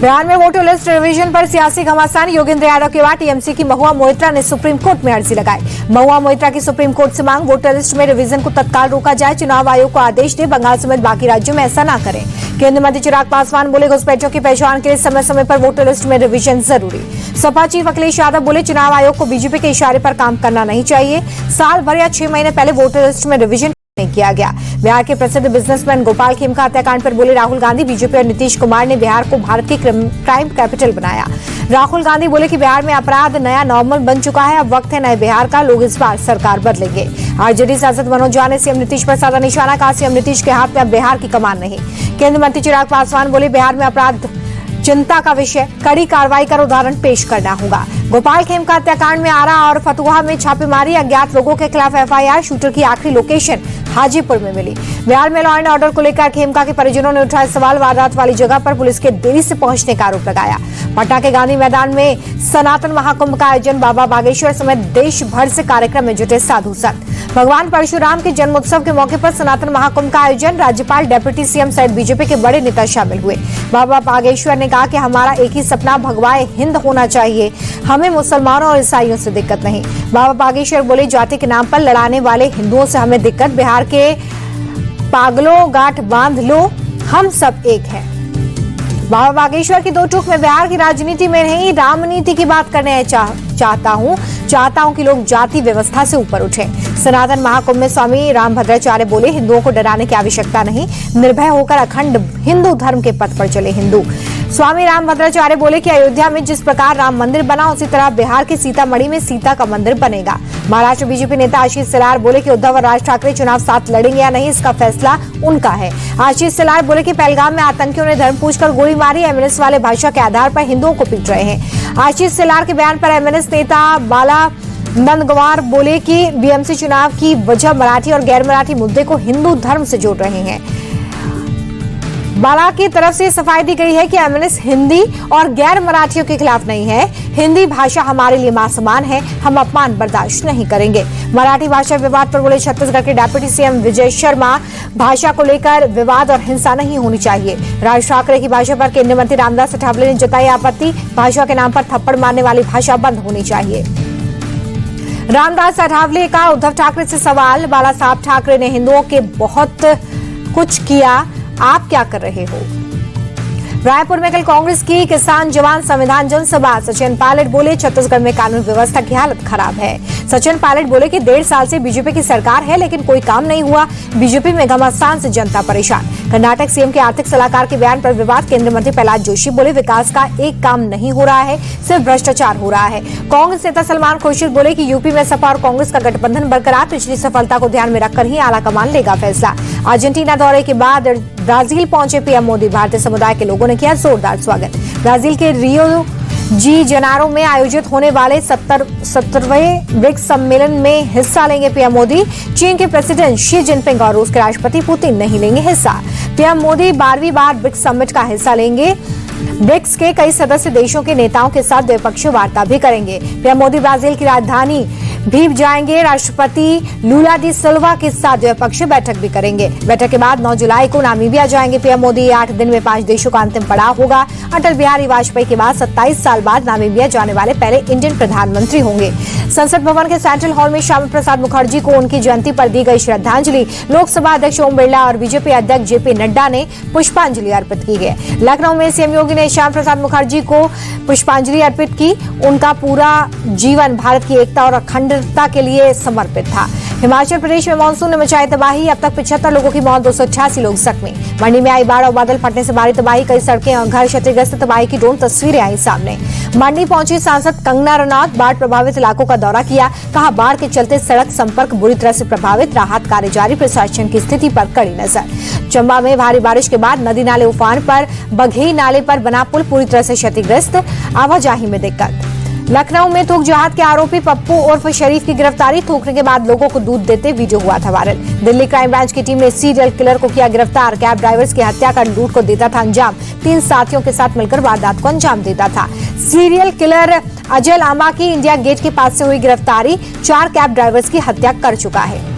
बिहार में voter list revision पर सियासी घमासान। योगेंद्र यादव के बाद टीएमसी की महुआ मोइत्रा ने सुप्रीम कोर्ट में अर्जी लगाई। महुआ मोइत्रा की सुप्रीम कोर्ट से मांग, वोटर लिस्ट में रिवीजन को तत्काल रोका जाए, चुनाव आयोग को आदेश दे, बंगाल समेत बाकी राज्यों में ऐसा न करें। केंद्रीय मंत्री चिराग पासवान बोले, घुसपैठियों की पहचान के लिए समय समय पर वोटर लिस्ट में रिवीजन जरूरी। सपा चीफ अखिलेश यादव बोले, चुनाव आयोग को बीजेपी के इशारे पर काम करना नहीं चाहिए। साल भर या 6 महीने पहले वोटर लिस्ट में रिवीजन नहीं किया गया। बिहार के प्रसिद्ध बिजनेसमैन गोपाल खेमका हत्याकांड पर बोले राहुल गांधी, बीजेपी और नीतीश कुमार ने बिहार को भारत की क्राइम कैपिटल बनाया। राहुल गांधी बोले कि बिहार में अपराध नया नॉर्मल बन चुका है, अब वक्त है नए बिहार का, लोग इस बार सरकार बदलेंगे। आरजेडी सांसद मनोज झा ने सीएम नीतीश पर साधा निशाना, कहा सीएम नीतीश के हाथ में अब बिहार की कमान नहीं। केंद्रीय मंत्री चिराग पासवान बोले, बिहार में अपराध चिंता का विषय, कड़ी कार्रवाई कर उदाहरण पेश करना होगा। गोपाल खेमका हत्याकांड में आरा और फतुहा में छापेमारी, अज्ञात लोगों के खिलाफ एफआईआर, शूटर की आखिरी लोकेशन हाजीपुर में मिली। बिहार में लॉ एंड ऑर्डर को लेकर खेमका के परिजनों ने उठाए सवाल, वारदात वाली जगह पर पुलिस के देरी से पहुंचने का आरोप लगाया। पटना के गांधी मैदान में सनातन महाकुंभ का आयोजन, बाबा बागेश्वर समेत देश भर से कार्यक्रम में जुटे साधु संत। भगवान परशुराम के जन्मोत्सव के मौके पर सनातन महाकुंभ का आयोजन, राज्यपाल, डिप्टी सीएम सहित बीजेपी के बड़े नेता शामिल हुए। बाबा बागेश्वर ने कहा कि हमारा एक ही सपना भगवाए हिंद होना चाहिए, हमें मुसलमानों और ईसाइयों से दिक्कत नहीं। बाबा बागेश्वर बोले, जाति के नाम पर लड़ाने वाले हिंदुओं से हमें दिक्कत, बिहार के पागलों गांठ बांध लो, हम सब एक हैं। बाबा बागेश्वर की दो टूक में बिहार की राजनीति में नहीं, रामनीति की बात करने चाहता हूं कि लोग जाति व्यवस्था से ऊपर उठें। सनातन महाकुंभ में स्वामी रामभद्राचार्य बोले, हिंदुओं को डराने की आवश्यकता नहीं, निर्भय होकर अखंड हिंदू धर्म के पथ पर चले हिंदू। स्वामी रामभद्राचार्य बोले कि अयोध्या में जिस प्रकार राम मंदिर बना, उसी तरह बिहार के सीतामढ़ी में सीता का मंदिर बनेगा। महाराष्ट्र बीजेपी नेता आशीष सिलार बोले कि उद्धव और राज ठाकरे चुनाव साथ लड़ेंगे या नहीं, इसका फैसला उनका है। आशीष सिलार बोले कि पहलगाम में आतंकियों ने धर्म पूछकर गोली मारी, एमएनएस वाले भाषा के आधार पर हिंदुओं को पीट रहे हैं। आशीष सिलार के बयान पर एमएनएस नेता बाला नंदगवार बोले कि बीएमसी चुनाव की वजह मराठी और गैर मराठी मुद्दे को हिंदू धर्म से जोड़ रहे हैं। बाला की तरफ से सफाई दी गई है कि एमएनएस हिंदी और गैर मराठियों के खिलाफ नहीं है, हिंदी भाषा हमारे लिए मां समान है, हम अपमान बर्दाश्त नहीं करेंगे। मराठी भाषा विवाद पर बोले छत्तीसगढ़ के डिप्टी सीएम विजय शर्मा, भाषा को लेकर विवाद और हिंसा नहीं होनी चाहिए। राज ठाकरे की भाषा पर केंद्रीय मंत्री रामदास अठावले ने जताई आपत्ति, भाषा के नाम पर थप्पड़ मारने वाली भाषा बंद होनी चाहिए। रामदास अठावले का उद्धव ठाकरे से सवाल, बाला साहब ठाकरे ने हिंदुओं के बहुत कुछ किया, आप क्या कर रहे हो। रायपुर में कल कांग्रेस की किसान जवान संविधान जनसभा, सचिन पायलट बोले, छत्तीसगढ़ में कानून व्यवस्था की हालत खराब है। सचिन पायलट बोले कि 1.5 साल से बीजेपी की सरकार है, लेकिन कोई काम नहीं हुआ, बीजेपी में घमासान से जनता परेशान। कर्नाटक सीएम के आर्थिक सलाहकार के बयान पर विवाद, केंद्रीय मंत्री प्रहलाद जोशी बोले, विकास का एक काम नहीं हो रहा है, सिर्फ भ्रष्टाचार हो रहा है। कांग्रेस नेता सलमान खुर्शीद बोले कि यूपी में सपा और कांग्रेस का गठबंधन बरकरार, पिछली सफलता को ध्यान में रखकर ही आला कमान लेगा फैसला। अर्जेंटीना दौरे के बाद ब्राजील पहुंचे पीएम मोदी, भारतीय समुदाय के लोगों ने किया जोरदार स्वागत। ब्राजील के रियो जी जनारो में आयोजित होने वाले 17वें ब्रिक्स सम्मेलन में हिस्सा लेंगे पीएम मोदी। चीन के प्रेसिडेंट शी जिनपिंग और रूस के राष्ट्रपति पुतिन नहीं लेंगे हिस्सा। पीएम मोदी 12वीं बार ब्रिक्स समिट का हिस्सा लेंगे। ब्रिक्स के कई सदस्य देशों के नेताओं के साथ द्विपक्षीय वार्ता भी करेंगे। पीएम मोदी ब्राजील की राजधानी भी जाएंगे, राष्ट्रपति लूला डी सिल्वा के साथ द्विपक्षीय बैठक भी करेंगे। बैठक के बाद 9 जुलाई को नामीबिया जाएंगे पीएम मोदी। 8 दिन में 5 देशों का अंतिम पड़ाव होगा। अटल बिहारी वाजपेयी के बाद 27 साल बाद नामीबिया जाने वाले पहले इंडियन प्रधानमंत्री होंगे। संसद भवन के सेंट्रल हॉल में श्यामा प्रसाद मुखर्जी को उनकी जयंती पर दी गई श्रद्धांजलि। लोकसभा अध्यक्ष ओम बिरला और बीजेपी अध्यक्ष जेपी नड्डा ने पुष्पांजलि अर्पित की है। लखनऊ में सीएम योगी ने श्यामा प्रसाद मुखर्जी को पुष्पांजलि अर्पित की। उनका पूरा जीवन भारत की एकता और अखंडता के लिए समर्पित था। हिमाचल प्रदेश में मानसून ने मचाई तबाही, अब तक 75 लोगों की मौत, 288 लोग जख्मी। मंडी में आई बाढ़ और बादल फटने से भारी तबाही, कई सड़कें और घर क्षतिग्रस्त, तबाही की ड्रोन तस्वीरें आई सामने। मंडी पहुंची सांसद कंगना रनौत, बाढ़ प्रभावित इलाकों का दौरा किया, कहा बाढ़ के चलते सड़क संपर्क बुरी तरह से प्रभावित, राहत कार्य जारी, प्रशासन की स्थिति पर कड़ी नजर। चंबा में भारी बारिश के बाद नदी नाले उफान पर, बघेई नाले पर बना पुल पूरी तरह से क्षतिग्रस्त, आवाजाही में दिक्कत। लखनऊ में थूक जहाद के आरोपी पप्पू उर्फ शरीफ की गिरफ्तारी, थूकने के बाद लोगों को दूध देते वीडियो हुआ था वायरल। दिल्ली क्राइम ब्रांच की टीम ने सीरियल किलर को किया गिरफ्तार, कैब ड्राइवर्स की हत्या कर लूट को देता था अंजाम, 3 साथियों के साथ मिलकर वारदात को अंजाम देता था। सीरियल किलर अजय लांबा की इंडिया गेट के पास से हुई गिरफ्तारी, 4 कैब ड्राइवर्स की हत्या कर चुका है।